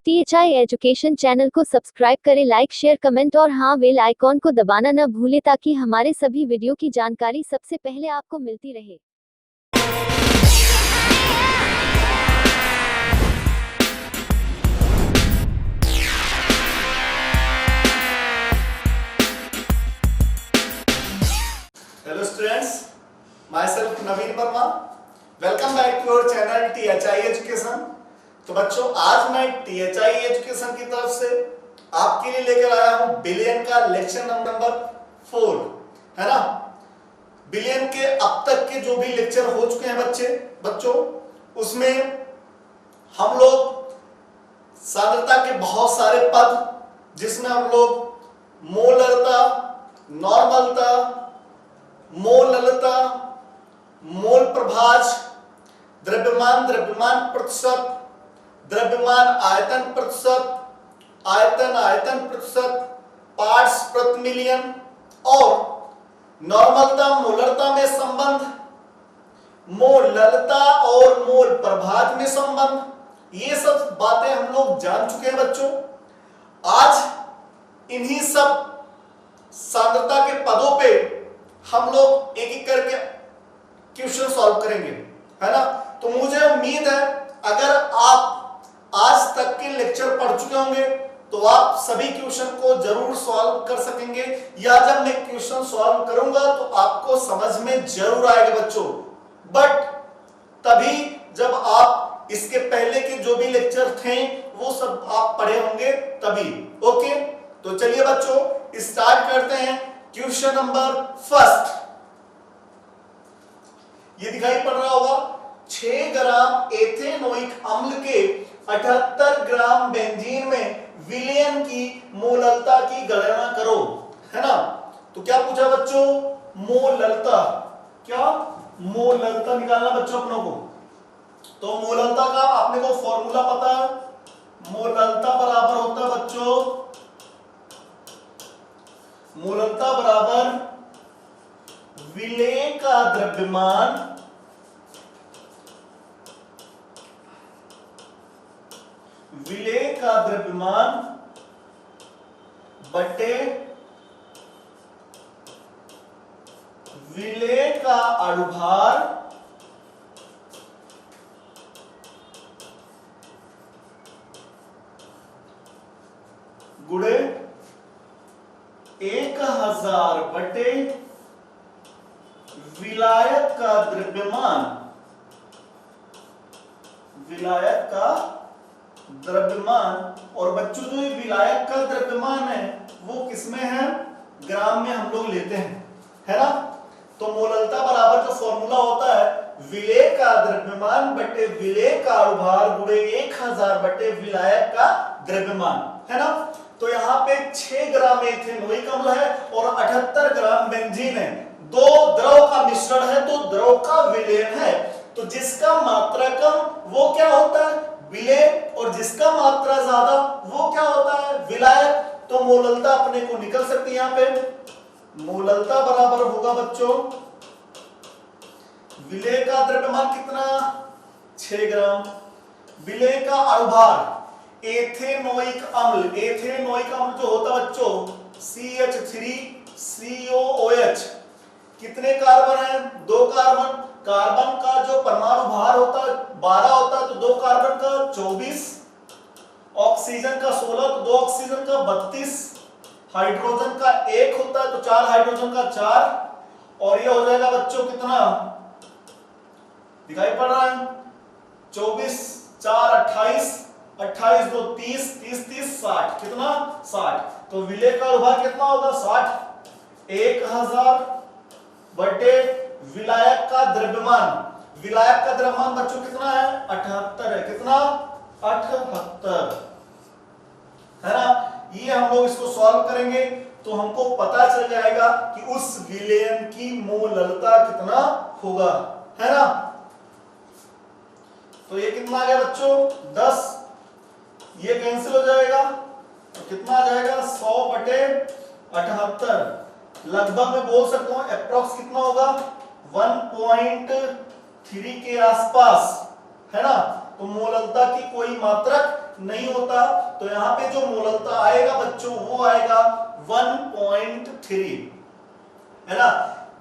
THI education channel को subscribe करें, like share comment और हाँ बेल आइकॉन को दबाना न भूलें ताकि हमारे सभी वीडियो की जानकारी सबसे पहले आपको मिलती रहे। Hello students, myself Naveen Verma. Welcome back to our channel THI Education. तो बच्चों आज मैं THI एजुकेशन की तरफ से आपके लिए लेकर आया हूं बिलियन का लेक्चर नंबर 4, है ना। बिलियन के अब तक के जो भी लेक्चर हो चुके हैं बच्चों उसमें हम लोग सांद्रता के बहुत सारे पद जिसमें हम लोग मोलरता, नॉर्मलता, मोललता, मोल प्रभाज, द्रव्यमान प्रतिशत, द्रव्यमान आयतन प्रतिशत, आयतन प्रतिशत, पार्ट्स प्रति मिलियन और नॉर्मलता मोलरता में संबंध, मोललता और मोल प्रभाज में संबंध, ये सब बातें हम लोग जान चुके हैं बच्चों। आज इन्हीं सब सांद्रता के पदों पे हम लोग एक एक करके क्वेश्चन सॉल्व करेंगे, है ना। तो मुझे उम्मीद है अगर आप आज तक के लेक्चर पढ़ चुके होंगे तो आप सभी क्वेश्चन को जरूर सॉल्व कर सकेंगे, या जब मैं क्वेश्चन सॉल्व करूंगा तो आपको समझ में जरूर आएगा बच्चों। बट तभी जब आप इसके पहले के जो भी लेक्चर थे वो सब आप पढ़े होंगे तभी। ओके, तो चलिए बच्चों स्टार्ट करते हैं। क्वेश्चन नंबर फर्स्ट, ये दिखाई पड़ रहा होगा, 6 ग्राम एथेनोइक अम्ल के 78 ग्राम बेंजीन में विलयन की मोललता की गणना करो, है ना। तो क्या पूछा बच्चों, मोललता, क्या मोललता निकालना बच्चों अपनों को। तो मोललता का आपने को फॉर्मूला पता है, मोललता बराबर होता है बच्चों, मोललता बराबर विलेय का द्रव्यमान बटे विलेय का अणुभार गुणे 1000 बटे विलायक का द्रव्यमान। और बच्चों जो ये विलायक का द्रव्यमान है वो किसमें है, ग्राम में हम लोग लेते हैं, है ना। तो मोललता बराबर जो फॉर्मूला होता है विलेय का द्रव्यमान बटे विलेय का अणुभार गुणे 1000 बटे विलायक का द्रव्यमान, है ना। तो यहाँ पे 6 ग्राम एथेनोइक अम्ल है और 78 ग्राम बेंजीन है, दो द्रव का मिश्रण है, तो द्रव का विलयन है। तो जिसका मात्रा कम वो क्या होता है, विलेय, और जिसका मात्रा ज्यादा वो क्या होता है, विलायक। तो मोललता अपने को निकल सकती है, यहाँ पे मोललता बराबर होगा बच्चों, विलेय का द्रव्यमान कितना, 6 ग्राम, विलेय का अणुभार एथेनोइक अम्ल जो होता है बच्चों CH3COOH, कितने कार्बन है, 2 कार्बन। कार्बन का जो परमाणु भार होता है 12 होता है, तो 2 कार्बन का 24, ऑक्सीजन का 16, तो 2 ऑक्सीजन का 32, हाइड्रोजन का 1 होता है, तो 4 हाइड्रोजन का 4, और ये हो जाएगा बच्चों कितना, दिखाई पड़ रहा है 24, 4 28, 28 2 30, 30 30 60, कितना 60। तो विलेय का अणुभार कितना होगा 60, 1000 बटे विलायक का द्रव्यमान बच्चों कितना है, 78 है, कितना 78, है ना। ये हम लोग इसको सॉल्व करेंगे तो हमको पता चल जाएगा कि उस विलयन की मोललता कितना होगा, है ना। तो ये कितना आ गया बच्चों 10, ये कैंसिल हो जाएगा, तो कितना आ जाएगा 100 बटे 78, लगभग मैं बोल सकता हूं अप्रॉक्स कितना होगा 1.3 के आसपास, है ना। तो मोललता की कोई मात्रक नहीं होता, तो यहाँ पे जो मोलरता आएगा बच्चों वो आएगा 1.3, है ना।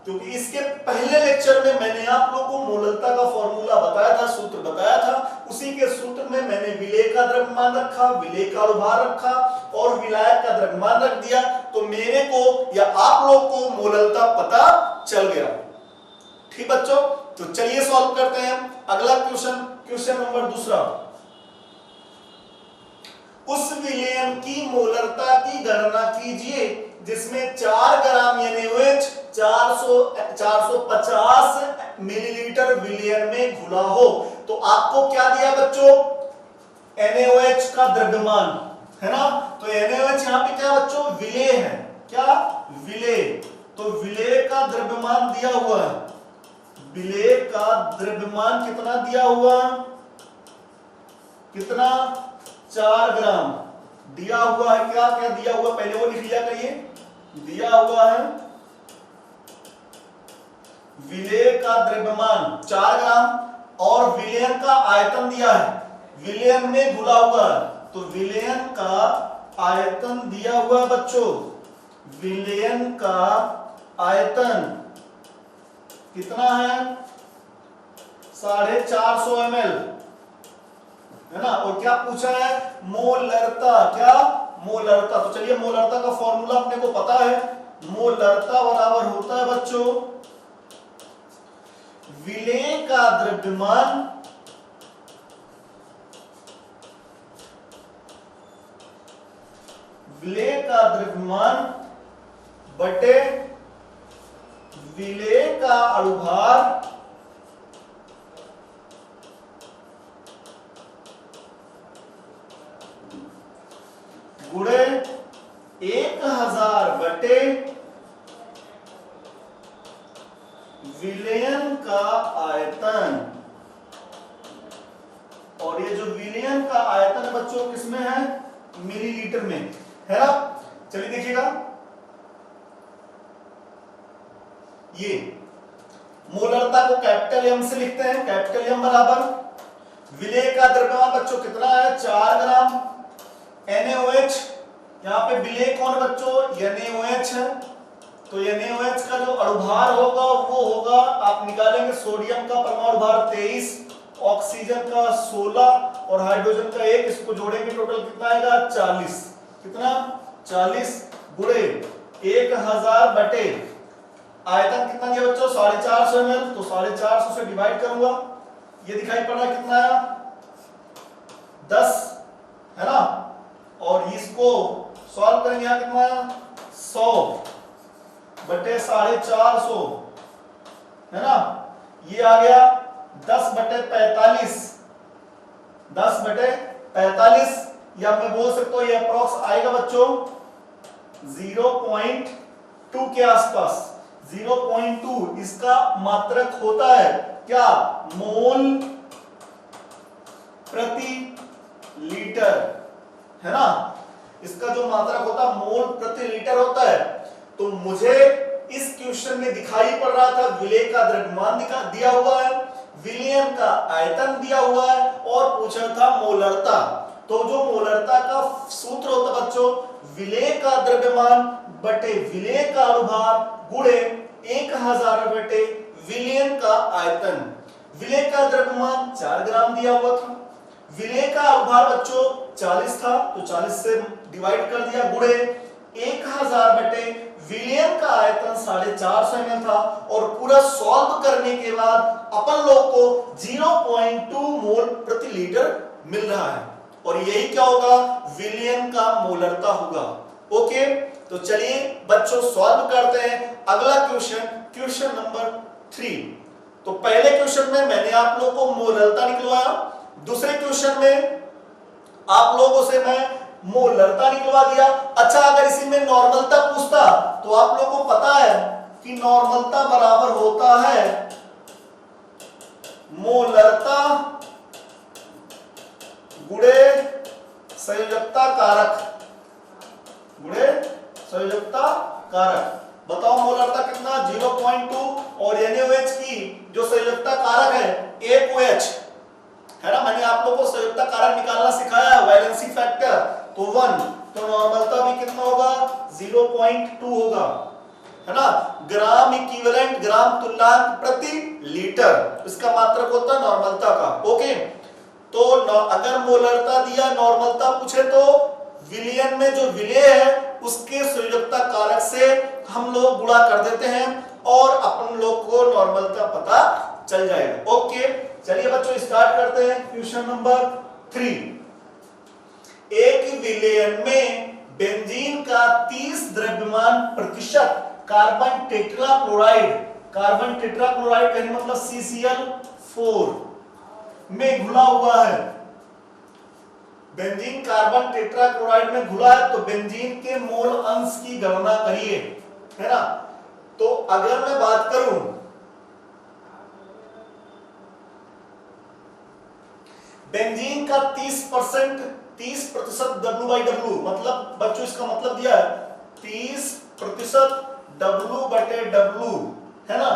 क्योंकि इसके पहले लेक्चर में मैंने आप लोगों को मोलरता का फॉर्मूला बताया था, सूत्र बताया था, उसी के सूत्र में मैंने विलेय का द्रव्यमान रखा, विलेय का अनुभार रखा और विलायक का द्रव्यमान रख दिया, तो मेरे को या आप लोग को मोलरता पता चल गया। ठीक बच्चों, तो चलिए सॉल्व करते हैं अगला क्वेश्चन, क्वेश्चन नंबर दूसरा। उस विलयन की मोलरता की गणना कीजिए जिसमें 4 ग्राम NaOH 450 मिलीलीटर विलयन में घुला हो। तो आपको क्या दिया बच्चों, NaOH का द्रव्यमान, है ना। तो NaOH यहाँ पे क्या बच्चों, विलेय है, क्या विलेय। तो विलेय का द्रव्यमान दिया हुआ है, विलेय का द्रव्यमान कितना दिया हुआ, कितना, 4 ग्राम दिया हुआ है। क्या क्या दिया हुआ, पहले वो लिख लिया करिए, दिया हुआ है विलेय का द्रव्यमान 4 ग्राम और विलयन का आयतन दिया है, विलयन में घुला हुआ है, तो विलयन का आयतन दिया हुआ है बच्चों, विलयन का आयतन कितना है, 450 ml, है ना। और क्या पूछा है, मोलरता, क्या मोलरता। तो चलिए मोलरता का फॉर्मूला अपने को पता है, मोलरता बराबर होता है बच्चों विलेय का द्रव्यमान विलेय का द्रव्यमान बटे विलेय का अणुभार गुणे 1000 बटे विलयन का आयतन। और ये जो विलयन का आयतन बच्चों किसमें है, मिलीलीटर में, है ना। चलिए देखिएगा, ये मोलरता को कैपिटल एम से लिखते हैं, कैपिटल एम बराबर विलेय का द्रव्यमान बच्चों कितना है, 4 ग्राम NaOH, यहाँ पे विलेय कौन बच्चों, NaOH है, तो NaOH का जो अणुभार होगा वो होगा, आप निकालेंगे सोडियम का परमाणु भार 23, ऑक्सीजन का 16 और हाइड्रोजन का 1, इसको जोड़ेंगे टोटल कितना आएगा 40, कितना 40 गुणे 1000 बटे आयतन कितना दिया बच्चों 450 ml, तो 450 से डिवाइड करूंगा, ये दिखाई पड़ रहा है कितना आया 10, है ना। और इसको सॉल्व करेंगे, यहां कितना आया 100 बटे 450, है ना। ये आ गया 10 बटे 45, 10 बटे 45, या मैं बोल सकता हूं ये अप्रोक्स आएगा बच्चों 0.2 के आसपास, 0.2 इसका मात्रक होता है, क्या मोल प्रति लीटर, है ना। इसका जो मात्रक होता है मोल प्रति लीटर होता है। तो मुझे इस क्वेश्चन में दिखाई पड़ रहा था विलेय का द्रव्यमान दिया हुआ है, विलयन का आयतन दिया हुआ है और पूछा था मोलरता। तो जो मोलरता का सूत्र होता है बच्चों विलेय का द्रव्यमान बटे विलेय का अनुभार गुणे 1000 बटे विलयन का आयतन। विलेय का द्रव्यमान 4 ग्राम दिया हुआ था, विलेय का अनुभार बच्चों 40 था, तो 40 से डिवाइड कर दिया गुणे 1000 बटे विलयन का आयतन 450 ml था। और पूरा सॉल्व करने के बाद अपन लोग को 0.2 मोल प्रति लीटर मिल रहा है, और यही क्या होगा विलयन का मोलरता होगा। ओके, तो चलिए बच्चों सॉल्व करते हैं अगला क्वेश्चन, क्वेश्चन नंबर 3। तो पहले क्वेश्चन में मैंने आप लोगों को मोलरता निकलवाया, दूसरे क्वेश्चन में आप लोगों से मैं मोलरता निकलवा दिया। अच्छा, अगर इसी में नॉर्मलता पूछता तो आप लोगों को पता है कि नॉर्मलता बराबर होता है मोलरता गुणे संयोजकता कारक, गुणे संयोजकता कारक। बताओ मोलरता कितना 0.2 और NaOH की जो संयोजकता कारक है 1OH, है ना। मैंने आप लोगों को संयुक्ता कारक निकालना सिखाया, वैलेंसी फैक्टर, तो 1, तो नॉर्मलता भी कितना होगा 0.2 होगा, है ना। ग्राम इक्विवेलेंट, ग्राम तुल्यांक प्रति लीटर, इसका मात्रक होता है नॉर्मलता का। ओके, तो अगर मोलरता दिया, नॉर्मलता पूछे तो विलियन में जो विलेय है उसके संयोजकता कारक से हम लोग गुणा कर देते हैं और अपन लोग को नॉर्मलता पता चल जाएगा। ओके, चलिए बच्चों स्टार्ट करते हैं क्वेश्चन नंबर 3। एक विलेयन में बेंजीन का 30 द्रव्यमान प्रतिशत कार्बन टेट्राक्लोराइड, कार्बन टेट्राक्लोराइड का मतलब CCl4 में घुला हुआ है। बेंजीन कार्बन टेट्राक्लोराइड में घुला है, तो बेंजीन के मोल अंश की गणना करिए, है ना। तो अगर मैं बात करूं बेंजीन का 30% W/W, मतलब बच्चों इसका मतलब दिया है 30% W/W, है ना।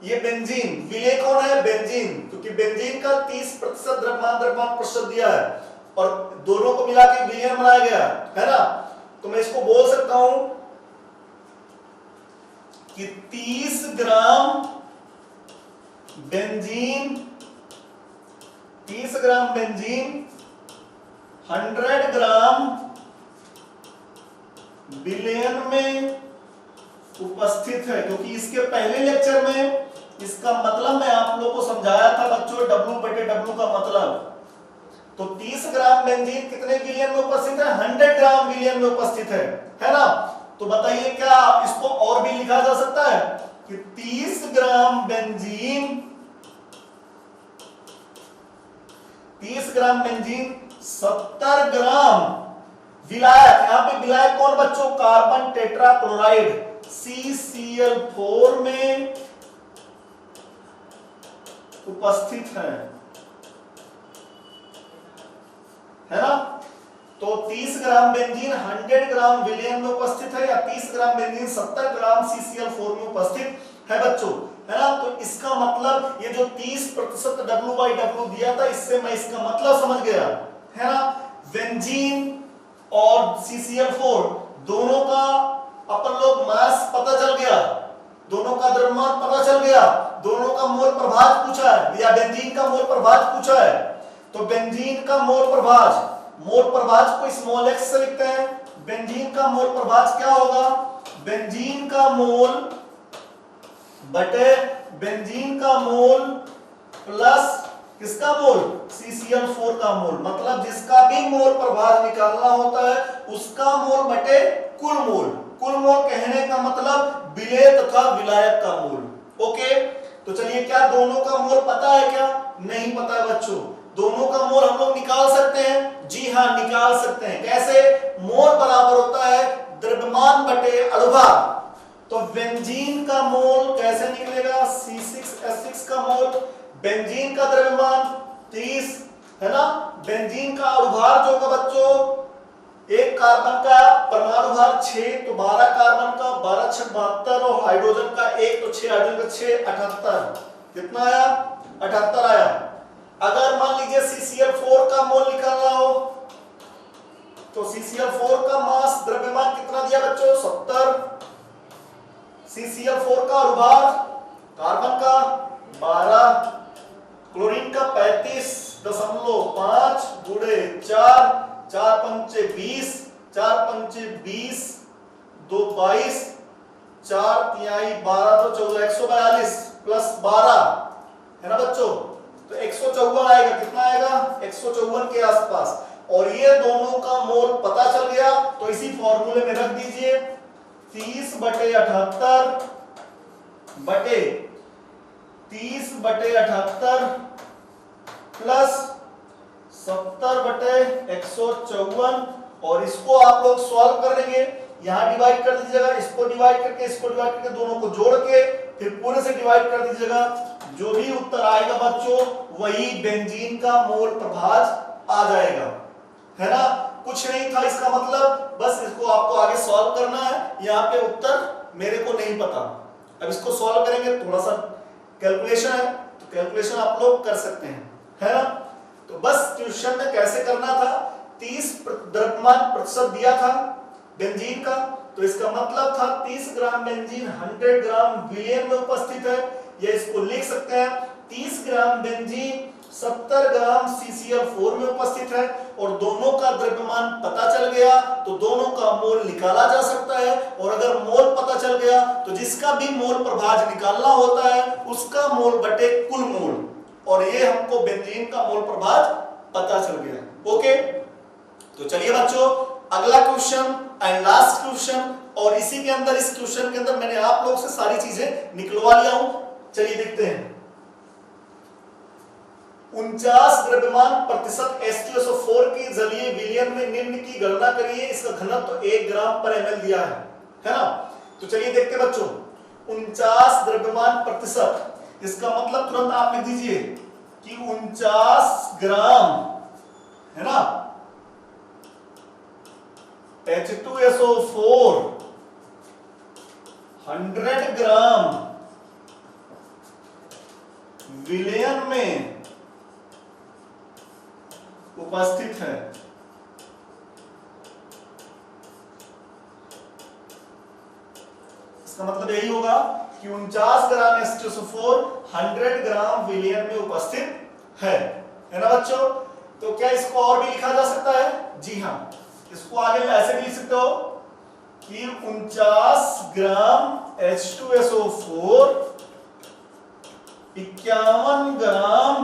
ये बेंजीन, विलेय कौन है बेंजीन, क्योंकि बेंजीन का 30% द्रव्यमान प्रतिशत दिया है और दोनों को मिला के विलेयन बनाया गया, है ना। तो मैं इसको बोल सकता हूं कि 30 ग्राम बेंजीन 100 ग्राम विलेयन में उपस्थित है, क्योंकि इसके पहले लेक्चर में इसका मतलब मैं आप लोगों को समझाया था बच्चों, W/W का मतलब। तो 30 ग्राम बेंजीन कितने विलियन में उपस्थित है, 100 ग्राम विलियन में उपस्थित है ना। तो बताइए क्या इसको और भी लिखा जा सकता है कि 30 ग्राम बेंजीन 70 ग्राम विलायक, यहां पे विलायक कौन बच्चों, कार्बन टेट्राक्लोराइड CCl4 में उपस्थित है ना। तो 30 ग्राम बेंजीन 100 ग्राम विलियन में उपस्थित है, या 30 ग्राम बेंजीन 70 ग्राम CCl4 में उपस्थित है बच्चों, है ना। तो इसका मतलब ये जो 30% W/W दिया था, इससे मैं इसका मतलब समझ गया, है ना। बेंजीन और CCl4 दोनों का अपन लोग मास पता चल गया, दोनों का द्रव्यमान पता चल गया, दोनों का मोल प्रभाज पूछा है, या बेंजीन का मोल प्रभाज पूछा है। तो बेंजीन का मोल प्रभाज को स्मॉल x से लिखते हैं। बेंजीन का मोल प्रभाज क्या होगा, बेंजीन का मोल बटे बेंजीन का मोल प्लस किसका मोल, CCl4 का मोल, मतलब जिसका भी मोल प्रभाज निकालना होता है उसका मोल बटे कुल मोल। कुल मोल कहने का मतलब विलेय तथा विलायक का मोल। ओके, तो चलिए क्या दोनों का मोल पता है क्या, नहीं पता है बच्चों। दोनों का मोल हम लोग निकाल सकते हैं, जी हाँ निकाल सकते हैं। कैसे, मोल बराबर होता है द्रव्यमान बटे अणुभार। तो बेंजीन का मोल कैसे निकलेगा, C6H6 का मोल, बेंजीन का द्रव्यमान 30, है ना। बेंजीन का अणुभार जो होगा बच्चों, एक कार्बन का परमाणु भार 6, तो 12 कार्बन का 12 6 72, और हाइड्रोजन का 1, तो 6 हाइड्रोजन का 6 78, कितना आया 78 आया। अगर मान लीजिए CCl4 का मोल निकालना हो, तो CCl4 का मास द्रव्यमान कितना दिया बच्चों 70, CCl4 का अणुभार कार्बन का 12, क्लोरीन का 35.5 गुणे 4, 4 पंचे 20, 4 पंचे 20, 2 22, 4 तिहाई 12, तो 14, 142 प्लस 12, है ना बच्चों। तो 154 आएगा, कितना आएगा 154 के आसपास। और ये दोनों का मोल पता चल गया, तो इसी फॉर्मूले में रख दीजिए 30/78 बटे 30/78 प्लस 70/154, और इसको आप लोग सॉल्व कर लेंगे। यहां डिवाइड कर दीजिएगा, इसको डिवाइड करके इसको डिवाइड करके दोनों को जोड़ के फिर पूरे से डिवाइड कर दीजिएगा। जो भी उत्तर आएगा बच्चों वही बेंजीन का मोल प्रभाज आ जाएगा, है ना। कुछ नहीं था इसका मतलब, बस इसको आपको आगे सॉल्व करना है। यहाँ पे उत्तर मेरे को नहीं पता, अब इसको सॉल्व करेंगे, थोड़ा सा कैलकुलेशन है तो कैलकुलेशन आप लोग कर सकते हैं, है ना। तो बस क्वेश्चन में कैसे करना था, 30 द्रव्यमान प्रतिशत दिया था बेंजीन का, तो इसका मतलब था 30 ग्राम बेंजीन 100 ग्राम विलयन में उपस्थित है, या इसको लिख सकते हैं 30 ग्राम बेंजीन 70 ग्राम CCl4 में उपस्थित है, और दोनों का द्रव्यमान पता चल गया तो दोनों का मोल निकाला जा सकता है, और अगर मोल पता चल गया तो जिसका भी मोल प्रभाज निकालना होता है उसका मोल बटे कुल मोल, और ये हमको बेंजीन का मोल प्रभाज पता चल गया। ओके, तो चलिए बच्चों अगला क्वेश्चन एंड लास्ट क्वेश्चन, और इसी के अंदर इस क्वेश्चन के अंदर मैंने आप लोग से सारी चीजें निकलवा लिया हूं। चलिए देखते हैं। 49 द्रव्यमान प्रतिशत H2SO4 की जलीय विलयन में निम्न की गणना करिए, इसका घनत्व 1 ग्राम पर ml दिया है ना। तो चलिए देखते हैं बच्चों, 49 द्रव्यमान प्रतिशत, इसका मतलब तुरंत आप लिख दीजिए कि 49 ग्राम है ना H2SO4 100 ग्राम विलयन में उपस्थित है। इसका मतलब यही होगा कि 49 ग्राम H2SO4 100 ग्राम विलयन में उपस्थित है ना बच्चों। तो क्या इसको और भी लिखा जा सकता है? जी हां, इसको आगे ऐसे भी लिख सकते हो कि 49 ग्राम H2SO4 51 ग्राम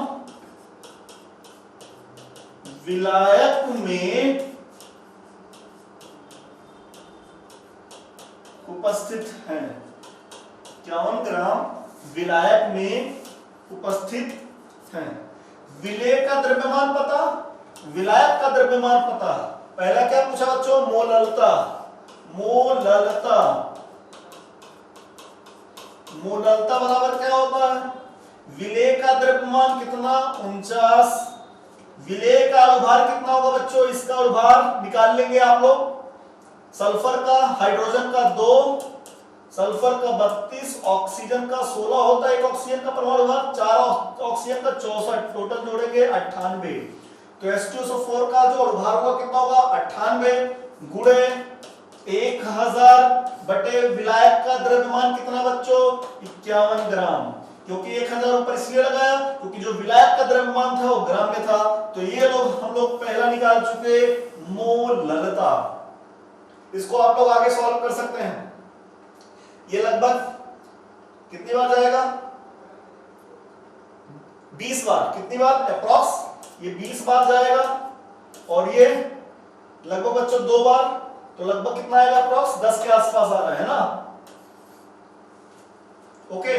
विलायक में उपस्थित है। 51 ग्राम विलायक में उपस्थित है। विलेय का द्रव्यमान पता, विलायक का द्रव्यमान पता। पहला क्या पूछा बच्चों? मोललता। मोललता, मोललता बराबर क्या होता है? विलेय का द्रव्यमान कितना? 49। विलेय का अनुभार कितना होगा बच्चों? इसका अनुभार निकाल लेंगे आप लोग। सल्फर का, हाइड्रोजन का 2, सल्फर का 32, ऑक्सीजन का 16 होता है। एक ऑक्सीजन का परमाणु भार, 4 ऑक्सीजन का 64, टोटल जोड़ेंगे 98। तो H2SO4 का जो अनुभार होगा कितना होगा? 98 गुणे 1000 बटे विलायक का द्रव्यमान कितना बच्चों? 51 ग्राम। क्योंकि 1000 ऊपर इसलिए लगाया क्योंकि जो विलायक का द्रव्यमान था वो ग्राम में था। तो ये लोग हम लोग पहला निकाल चुके, मोललता। इसको आप लोग आगे सॉल्व कर सकते हैं। ये लगभग कितनी बार जाएगा? 20 बार। कितनी बार? अप्रॉक्स ये 20 बार जाएगा, और ये लगभग बच्चों 2 बार, तो लगभग कितना आएगा? अप्रॉक्स 10 के आसपास आ रहा है ना। ओके,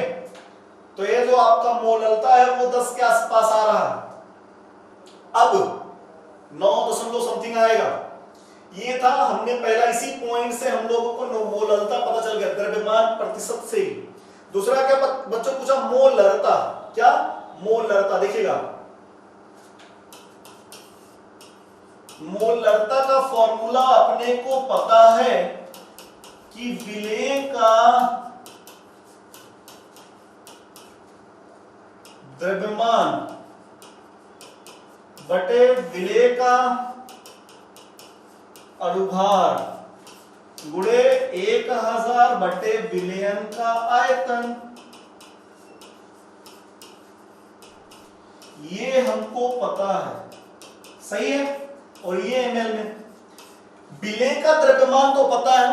तो ये जो आपका मोललता है वो 10 के आसपास आ रहा है। अब 9 समथिंग आएगा। ये था, हमने पहला इसी पॉइंट से हम लोगों को मोललता पता चल गया, द्रव्यमान प्रतिशत से। दूसरा क्या बच्चों पूछा? मोललता। क्या? मोललता। देखिएगा, मोललता का फॉर्मूला अपने को पता है कि विलेय का द्रव्यमान बटे विलेय का अनुभार गुणे 1000 बटे विलयन का आयतन, ये हमको पता है। सही है। और ये ml में। विलेय का द्रव्यमान तो पता है,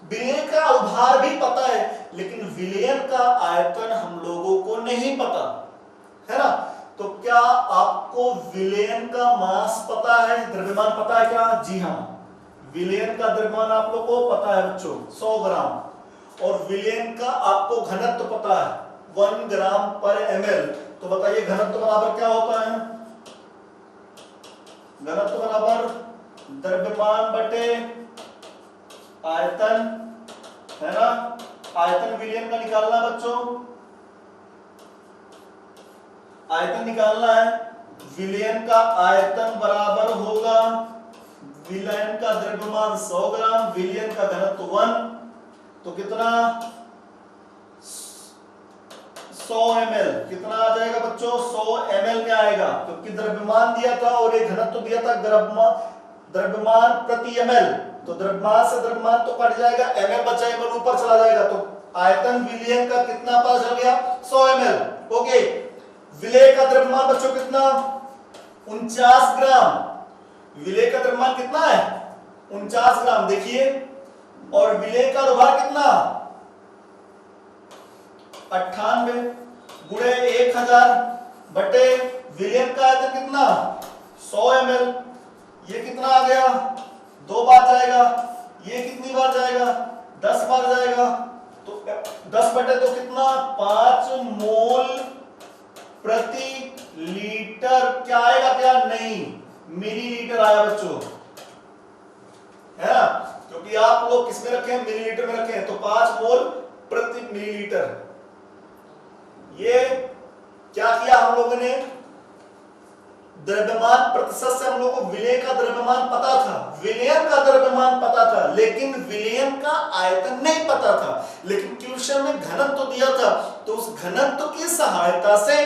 विलेय का अनुभार भी पता है, लेकिन विलयन का आयतन हम लोगों को नहीं पता है ना। तो क्या आपको विलयन का मास पता है? द्रव्यमान पता है क्या? जी हां, विलयन का द्रव्यमान आप लोग को पता है बच्चों 100 ग्राम, और विलयन का आपको घनत्व पता है 1 ग्राम पर ml। तो बताइए घनत्व बराबर क्या होता है? घनत्व बराबर द्रव्यमान बटे आयतन, है ना। आयतन विलयन का निकालना है बच्चों, आयतन निकालना है। विलयन का आयतन बराबर होगा विलयन का द्रव्यमान 100 ग्राम, विलयन का घनत्व 1, तो कितना? 100 ml कितना आ जाएगा बच्चों 100 ml में आएगा क्योंकि द्रव्यमान दिया था और एक घनत्व दिया था द्रव्यमान प्रति ml तो द्रव्यमान से द्रव्यमान तो कट जाएगा ml बचा ml ऊपर चला जाएगा तो आयतन विलयन का कितना पता चल गया 100 ml ओके विलेय का द्रव्यमान बच्चों कितना 49 ग्राम विलेय का द्रव्यमान कितना है 49 ग्राम देखिए और विलेय का अनुभार कितना 98 गुणे 1000 बटे विलयन का आयतन कितना 100 ml ये कितना आ गया 2 बार जाएगा ये कितनी बार जाएगा 10 बार जाएगा तो 10 बटे तो कितना 5 मोल प्रति लीटर क्या आएगा क्या नहीं मिलीलीटर आया बच्चों है ना क्योंकि आप लोग किसमें रखे हैं मिलीलीटर में रखे हैं तो 5 मोल प्रति मिलीलीटर ये क्या किया हम लोगों ने द्रव्यमान प्रतिशत से हम लोगों को विलय का द्रव्यमान पता था विलयन का द्रव्यमान पता था लेकिन विलयन का आयतन नहीं पता था लेकिन क्वेश्चन में घनत्व तो दिया था तो उस घनत्व की सहायता से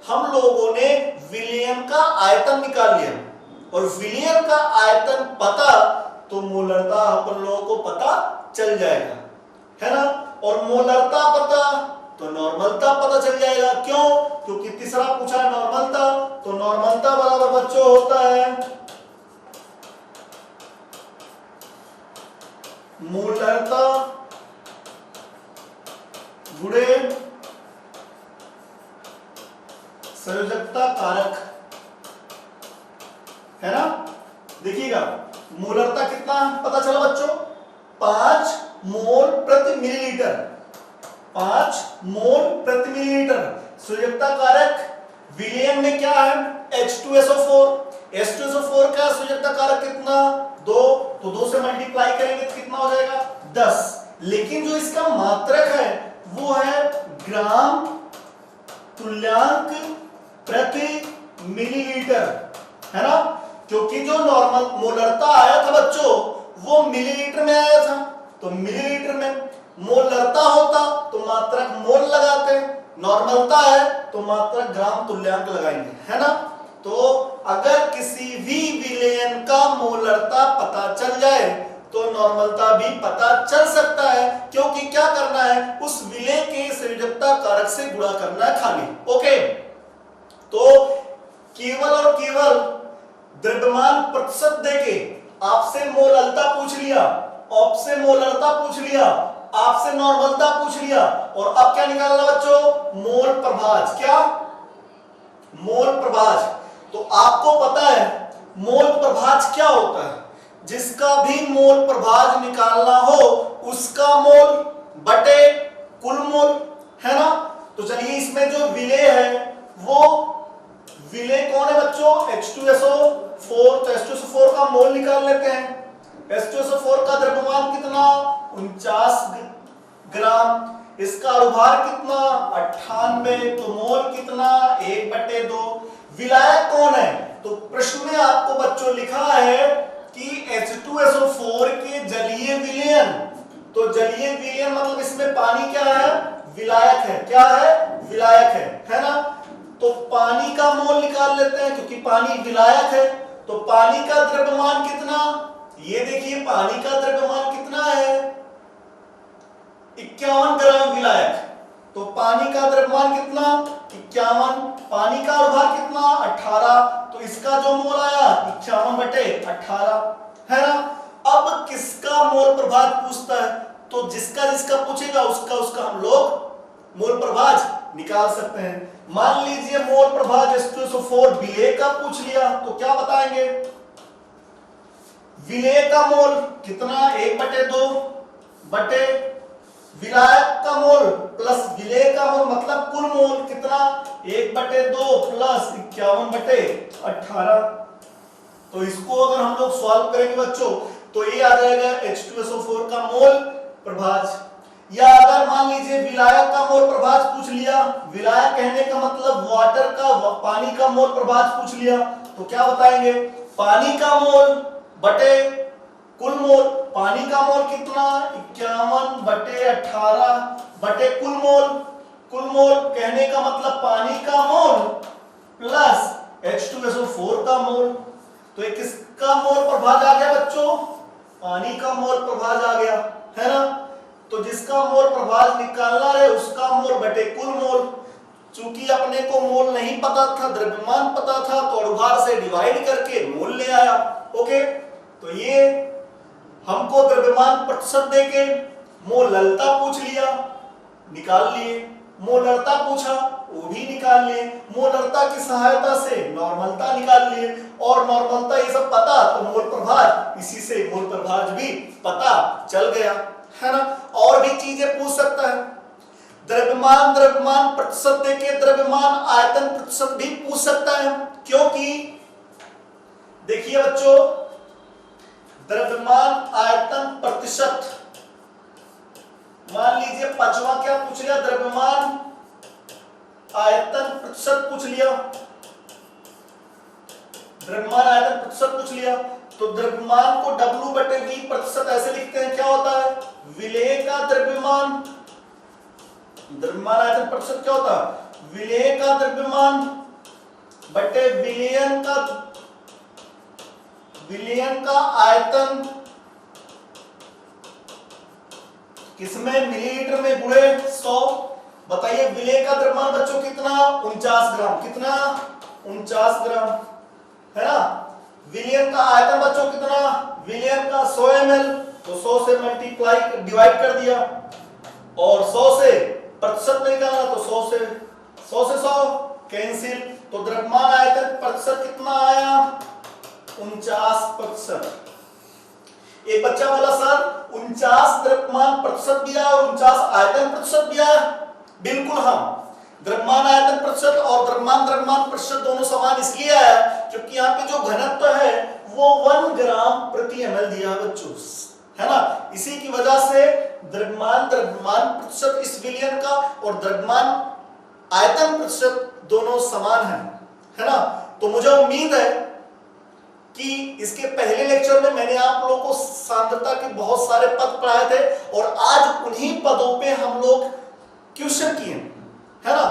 हम लोगों ने विलयन का आयतन निकाल लिया और विलयन का आयतन पता तो मोलरता अपन लोगों को पता चल जाएगा है ना और मोलरता पता तो नॉर्मलता पता चल जाएगा क्यों क्योंकि तीसरा पूछा है नॉर्मलता तो नॉर्मलता बराबर बच्चों होता है मोलरता गुणे संयोजकता कारक है ना देखिएगा मोलरता कितना पता चला बच्चों 5 मोल प्रति मिलीलीटर 5 मोल प्रति मिलीलीटर संयोजकता कारक विलयन में क्या है H2SO4 H2SO4 का संयोजकता कारक कितना 2 तो 2 से मल्टीप्लाई करेंगे तो कितना हो जाएगा 10 लेकिन जो इसका मात्रक है वो है ग्राम तुल्यांक प्रति मिलीलीटर है ना क्योंकि जो नॉर्मल मोलरता आया था बच्चों वो मिलीलीटर में आया था तो मिलीलीटर में मोलरता होता तो मात्रक मोल लगाते नॉर्मलता है तो मात्रक ग्राम तुल्यांक लगाएंगे है ना तो अगर किसी भी विलयन का मोलरता पता चल जाए तो नॉर्मलता भी पता चल सकता है क्योंकि क्या करना है उस विलय के संयोजकता कारक से गुणा करना है खाली ओके तो केवल और केवल द्रव्यमान प्रतिशत देके आपसे मोलरता पूछ लिया आपसे मोलरता पूछ लिया आपसे नॉर्मलता पूछ लिया और अब क्या निकालना बच्चों मोल प्रभाज क्या मोल प्रभाज तो आपको पता है मोल प्रभाज क्या होता है जिसका भी मोल प्रभाज निकालना हो उसका मोल बटे कुल मोल है ना तो चलिए इसमें जो विलय है वो विलय कौन है बच्चों H2SO4 तो H2SO4 का मोल निकाल लेते हैं H2SO4 का द्रव्यमान कितना 49 ग्राम इसका अनुभार कितना 98 तो मोल कितना 1/2 विलायक कौन है तो प्रश्न में आपको बच्चों लिखा है कि H2SO4 के जलीय विलयन तो जलीय विलयन मतलब इसमें पानी क्या है विलायक है क्या है विलायक है ना तो पानी का मोल निकाल लेते हैं क्योंकि पानी विलायक है तो पानी का द्रव्यमान कितना ये देखिए पानी का द्रव्यमान कितना है 51 ग्राम विलायक तो पानी का द्रव्यमान कितना 51 पानी का अनुभार कितना 18 तो इसका जो मोल आया 51/18 है ना अब किसका मोल प्रभाज पूछता है तो जिसका जिसका पूछेगा उसका उसका हम लोग मोल प्रभाज निकाल सकते हैं मान लीजिए मोल प्रभाज H2SO4 विलय का पूछ लिया तो क्या बताएंगे विलय का मोल कितना 1/2 बटे विलायक का मोल प्लस विलय का मोल मतलब कुल मोल कितना 1/2 प्लस 51/18 तो इसको अगर हम लोग सॉल्व करेंगे बच्चों तो ये आ जाएगा H2SO4 का मोल प्रभाज या अगर मान लीजिए विलायक का मोल प्रभाज पूछ लिया विलायक कहने का मतलब वाटर का पानी का मोल प्रभाज पूछ लिया तो क्या बताएंगे पानी का मोल बटे कुल मोल पानी का मोल कितना 51/18 बटे कुल कुल मोल कहने का मतलब पानी का मोल प्लस H2SO4 का मोल। तो ये किसका मोल प्रभाज आ गया बच्चों? पानी का मोल प्रभाज आ गया, है ना। तो जिसका मोल प्रभाज निकालना है उसका मोल बटे कुल मोल। चूंकि अपने को मोल नहीं पता था, द्रव्यमान पता था, तो अणुभार से डिवाइड करके मोल ले आया। ओके, तो ये हमको द्रव्यमान प्रतिशत देके मोललता पूछ लिया, निकाल लिए। मोलरता पूछा, वो भी निकाल लिए। मोलरता की सहायता से नॉर्मलता निकाल लिए, और नॉर्मलता ये सब पता तो मोल प्रभाज, इसी से मोल प्रभाज भी पता चल गया, है ना। और भी चीजें पूछ सकता है। द्रव्यमान प्रतिशत देके द्रव्यमान आयतन प्रतिशत भी पूछ सकता है, क्योंकि देखिए बच्चों, द्रव्यमान आयतन प्रतिशत, मान लीजिए पांचवा क्या पूछ लिया, द्रव्यमान आयतन प्रतिशत पूछ लिया, द्रव्यमान आयतन प्रतिशत पूछ लिया। तो द्रव्यमान को W/V प्रतिशत ऐसे लिखते हैं, क्या होता है? विलेय का द्रव्यमान, द्रव्यमान आयतन प्रतिशत क्या होता है? विलेय का द्रव्यमान बटे विलयन का आयतन, किसमें? मिलीलीटर में गुणे 100। बताइए विलेय का द्रव्यमान बच्चों कितना? 49 ग्राम। कितना? 49 ग्राम, है ना। विलयन का आयतन बच्चों कितना? विलयन का 100 ml, तो 100 से मल्टीप्लाई डिवाइड कर दिया, और 100 से प्रतिशत में निकालना, तो 100 से 100 कैंसिल। तो द्रव्यमान आयतन प्रतिशत कितना आया? 49%। एक बच्चा बोला सर 49 द्रव्यमान प्रतिशत भी आया और 49 आयतन प्रतिशत भी आया। बिल्कुल, हम द्रव्यमान आयतन प्रतिशत और द्रव्यमान प्रतिशत दोनों समान इसलिए आया क्योंकि यहाँ पे जो घनत्व है वो 1 ग्राम प्रति ml दिया है बच्चों, है ना। इसी की वजह से द्रव्यमान प्रतिशत इस विलयन का और द्रव्यमान आयतन प्रतिशत दोनों समान है ना। तो मुझे उम्मीद है कि इसके पहले लेक्चर में मैंने आप लोगों को सांद्रता के बहुत सारे पद पढ़ाए थे, और आज उन्हीं पदों पे हम लोग क्वेश्चन किए, है ना।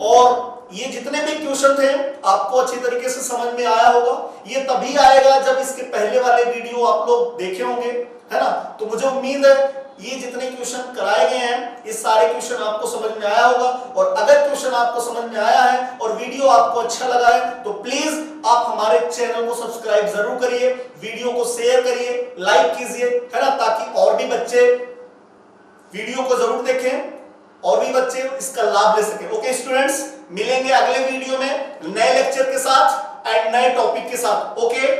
और ये जितने भी क्वेश्चन थे आपको अच्छी तरीके से समझ में आया होगा। ये तभी आएगा जब इसके पहले वाले वीडियो आप लोग देखे होंगे, है ना। तो मुझे उम्मीद है ये जितने क्वेश्चन कराए गए हैं ये सारे क्वेश्चन आपको समझ में आया होगा। और अगर क्वेश्चन आपको समझ में आया है और वीडियो आपको अच्छा लगा है तो प्लीज आप हमारे चैनल को सब्सक्राइब जरूर करिए, वीडियो को शेयर करिए, लाइक कीजिए, है ना, ताकि और भी बच्चे वीडियो को जरूर देखें और भी बच्चे इसका लाभ ले सके। ओके स्टूडेंट्स, मिलेंगे अगले वीडियो में नए लेक्चर के साथ एंड नए टॉपिक के साथ। ओके।